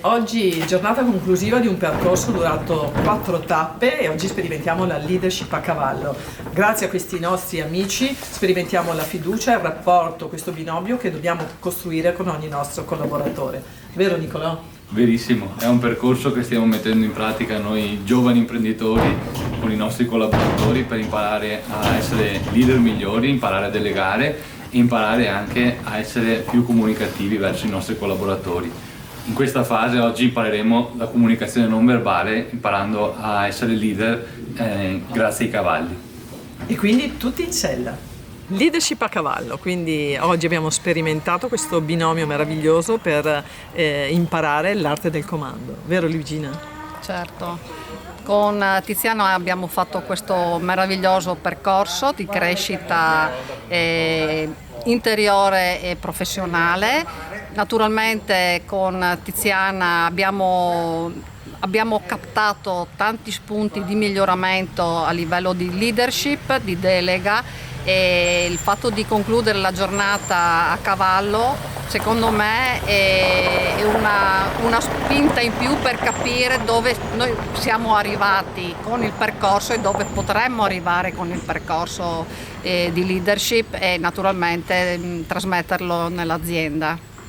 Oggi giornata conclusiva di un percorso durato 4 tappe e oggi sperimentiamo la leadership a cavallo. Grazie a questi nostri amici sperimentiamo la fiducia e il rapporto, questo binomio che dobbiamo costruire con ogni nostro collaboratore. Vero Nicolò? Verissimo, è un percorso che stiamo mettendo in pratica noi giovani imprenditori con i nostri collaboratori per imparare a essere leader migliori, imparare a delegare e imparare anche a essere più comunicativi verso i nostri collaboratori. In questa fase oggi impareremo la comunicazione non verbale, imparando a essere leader grazie ai cavalli. E quindi tutti in sella. Leadership a cavallo, quindi oggi abbiamo sperimentato questo binomio meraviglioso per imparare l'arte del comando, vero Luigina? Certo, con Tiziano abbiamo fatto questo meraviglioso percorso di crescita interiore e professionale. Naturalmente con Tiziana abbiamo captato tanti spunti di miglioramento a livello di leadership, di delega, e il fatto di concludere la giornata a cavallo secondo me è una spinta in più per capire dove noi siamo arrivati con il percorso e dove potremmo arrivare con il percorso di leadership e naturalmente trasmetterlo nell'azienda.